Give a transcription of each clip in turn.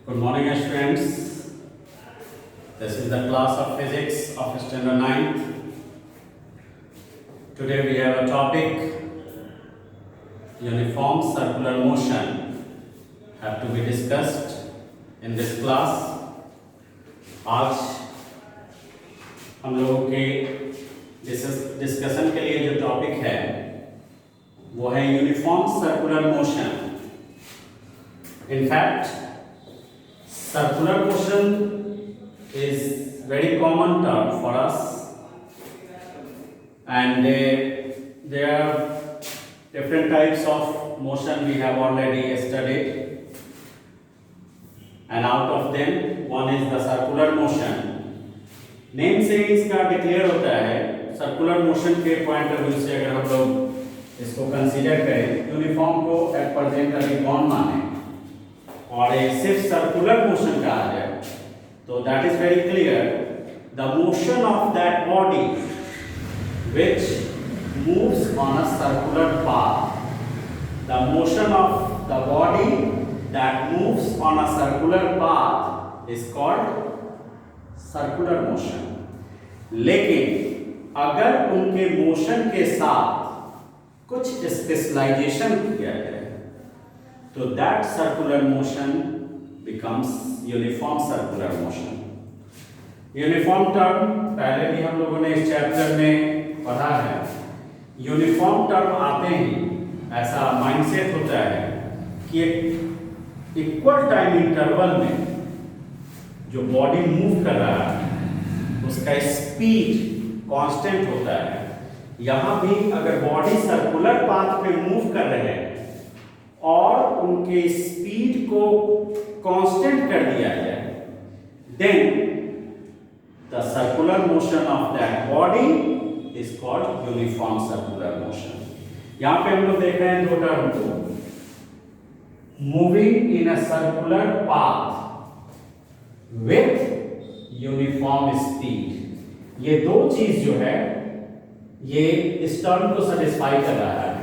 Good morning, students. This is the class of physics of standard 9th. Today we have a topic uniform circular motion have to be discussed in this class. आज हम लोगों के discussion के लिए जो topic है वो है uniform circular motion. In fact, circular motion is very common term for us, and there are different types of motion we have already studied, and out of them one is the circular motion. Name से ही इसका declare होता है. Circular motion के point of view से अगर हम लोग इसको कंसीडर करें, यूनिफॉर्म को एट प्रेजेंट अभी कौन माने और ये सिर्फ सर्कुलर मोशन कहा जाए तो that is very clear. The motion of that body which moves on a circular path. The motion of the body that moves on a circular path is called circular motion. लेकिन अगर उनके motion के साथ कुछ specialisation किया जाए तो that circular motion becomes uniform circular motion. Uniform term पहले भी हम लोगों ने इस चैप्टर में पढ़ा है. यूनिफॉर्म टर्म आते ही ऐसा माइंडसेट होता है कि एक इक्वल टाइम इंटरवल में जो बॉडी मूव कर रहा है उसका स्पीड कांस्टेंट होता है. यहाँ भी अगर बॉडी सर्कुलर पाथ पे मूव कर रहे हैं और उनके स्पीड को कांस्टेंट कर दिया जाए, then the circular motion of that body is called uniform circular motion. यहां पे हम लोग देख रहे हैं दो टर्म को, moving in a circular path with uniform speed. ये दो चीज जो है ये इस टर्म को सेटिस्फाई कर रहा है.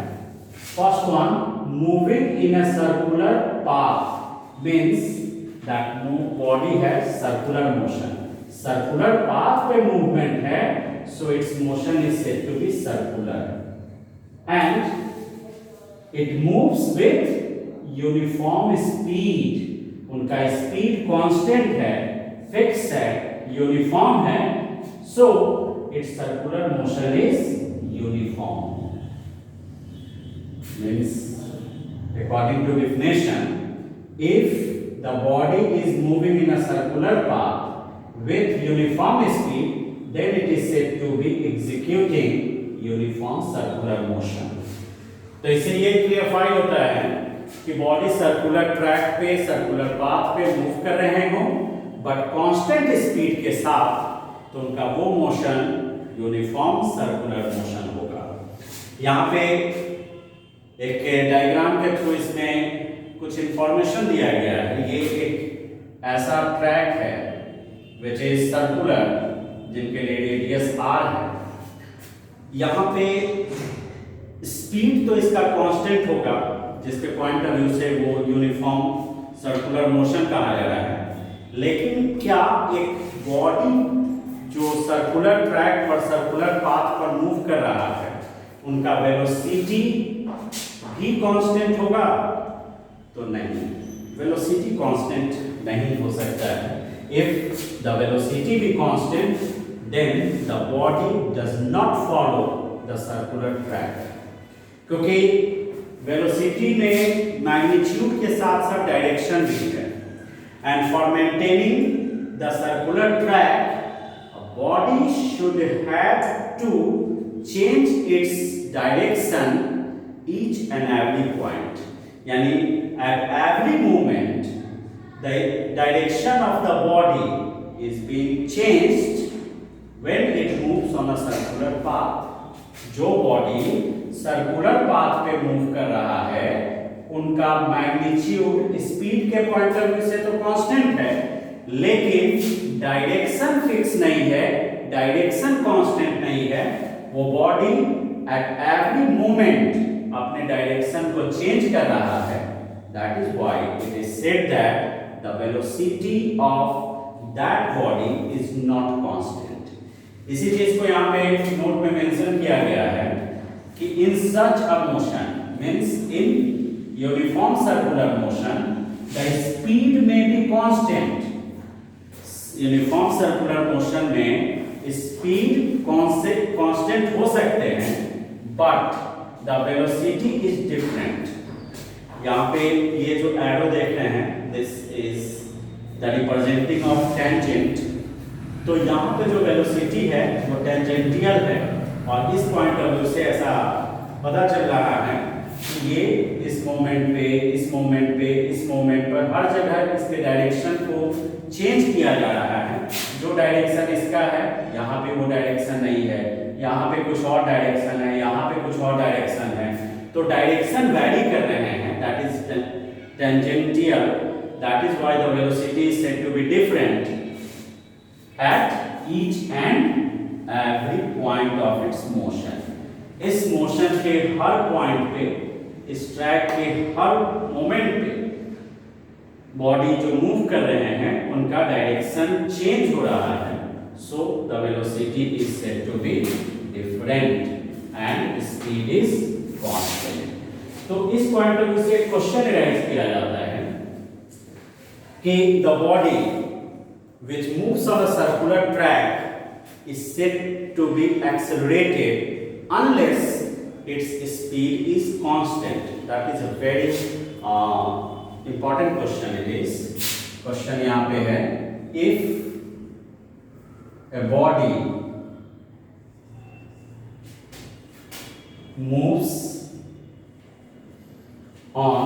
First one, moving in a circular path means that body has circular motion. Circular path पे movement है, so its motion is said to be circular, and it moves with uniform speed. उनका speed constant है, fixed है, uniform है, so its circular motion is uniform. Means according to definition, if the body is moving in a circular path with uniform speed, then it is said to be executing uniform circular motion. तो इससे ये clarify होता है कि body circular track पे, circular path पे move कर रहे हो बट कांस्टेंट स्पीड के साथ, तो उनका वो मोशन यूनिफॉर्म सर्कुलर मोशन होगा. यहाँ पे एक डायग्राम के थ्रू इसमें कुछ इंफॉर्मेशन दिया गया है. ये एक ऐसा ट्रैक है विच इज सर्कुलर जिनके लिए रेडियस r है. यहाँ पे स्पीड तो इसका कांस्टेंट होगा जिसके पॉइंट ऑफ व्यू से वो यूनिफॉर्म सर्कुलर मोशन कहा जा रहा है. लेकिन क्या एक बॉडी जो सर्कुलर ट्रैक पर, सर्कुलर पाथ पर मूव कर रहा है, उनका वेलोसिटी भी कांस्टेंट होगा? तो नहीं, वेलोसिटी कांस्टेंट नहीं हो सकता है. If the velocity be constant then the body does not follow the circular track, क्योंकि वेलोसिटी में मैग्नीट्यूड के साथ साथ डायरेक्शन भी है. And for maintaining the circular track a body should have to change its direction each and every point. यानी at every moment the direction of the body is being changed when it moves on a circular path. जो body circular path पे move कर रहा है उनका magnitude speed के point of view से तो कांस्टेंट है, लेकिन डायरेक्शन फिक्स नहीं है, डायरेक्शन कांस्टेंट नहीं है. वो बॉडी एट एवरी मोमेंट अपने डायरेक्शन को चेंज कर रहा है. That is why it is said that the velocity of that body is not constant. इसी चीज को यहाँ पे नोट में मेंशन किया गया है कि in such a motion means in uniform circular motion the speed may be constant. Uniform circular motion में स्पीड कांस्टेंट हो सकते हैं but the velocity is different. यहाँ पे ये जो एरो देख रहे हैं this is the representing of tangent. तो यहाँ पे जो वेलोसिटी है वो टेंजेंटियल है और इस पॉइंट ऑफ व्यू से ऐसा पता चल रहा है कि ये इस मोमेंट पे इस मोमेंट पे इस मोमेंट पर हर जगह इसके डायरेक्शन को चेंज किया जा रहा है. जो डायरेक्शन इसका है यहाँ पे वो डायरेक्शन नहीं है, यहाँ पे कुछ और डायरेक्शन है, यहाँ पे कुछ और डायरेक्शन है. तो डायरेक्शन वैरी कर रहे हैं, that is tangential. That is why the velocity is said to be different at each and every point of its motion. इस मोशन के हर पॉइंट पे, इस ट्रैक के हर मोमेंट पे बॉडी जो मूव कर रहे हैं उनका डायरेक्शन चेंज हो रहा है. So the velocity is said to be different and speed is constant. तो इस पॉइंट ऑफ व्यू से एक क्वेश्चन राइज किया जाता है कि the body which moves on a circular track is said to be accelerated unless its speed is constant. That is a very important question. It is question यहाँ पे है, if a body moves on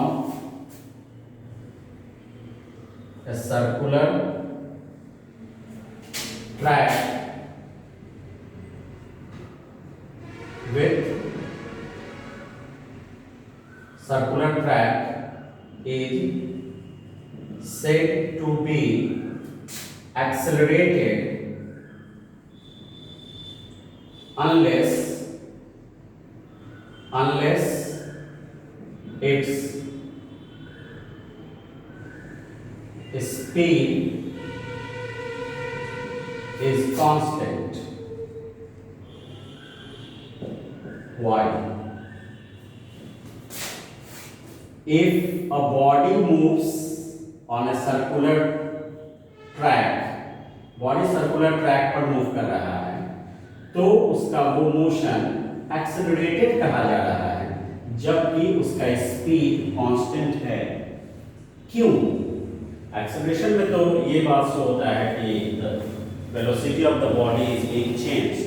a circular track with circular track is said to be accelerated unless its speed is constant. Why? If a body moves on a circular track, body circular track पर move कर रहा है तो उसका वो motion accelerated कहा जा रहा है जबकि उसका स्पीड कांस्टेंट है. क्यों? एक्सेलरेशन में तो ये बात सो होता है कि velocity of the body is being changed.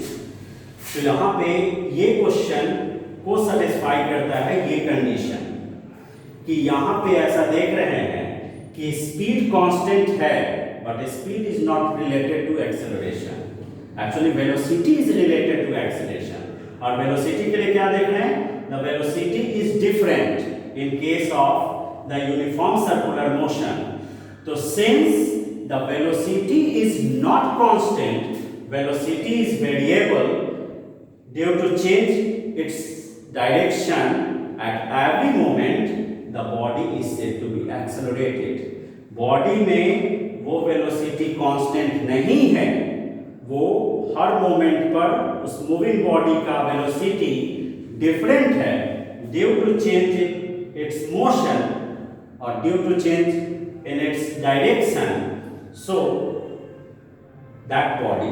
तो यहाँ पे ये क्वेश्चन को सेटिस्फाई करता है ये कंडीशन कि यहाँ पे ऐसा देख रहे हैं कि स्पीड कांस्टेंट है but speed is not related to acceleration. Actually velocity is related to acceleration. और वेलोसिटी के लिए क्या देख रहे हैं? The velocity is different in case of the uniform circular motion. तो since the velocity is not constant, velocity is variable due to change its direction at every moment, the body is said to be accelerated. Body में वो velocity constant नहीं है, वो हर moment पर उस moving body का velocity different है due to change its motion or due to change in its direction. So that body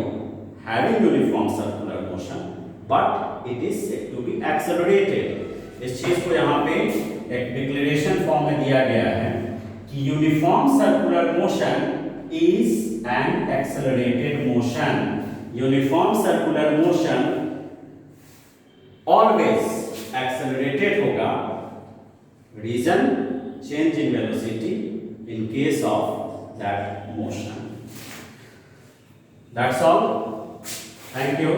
having uniform circular motion but it is said to be accelerated. इस चीज को यहाँ पे एक डिक्लेरेशन फॉर्म में दिया गया है कि uniform circular motion is an accelerated motion. Uniform circular motion always accelerated होगा. Reason change in velocity in case of that motion. That's all. Thank you.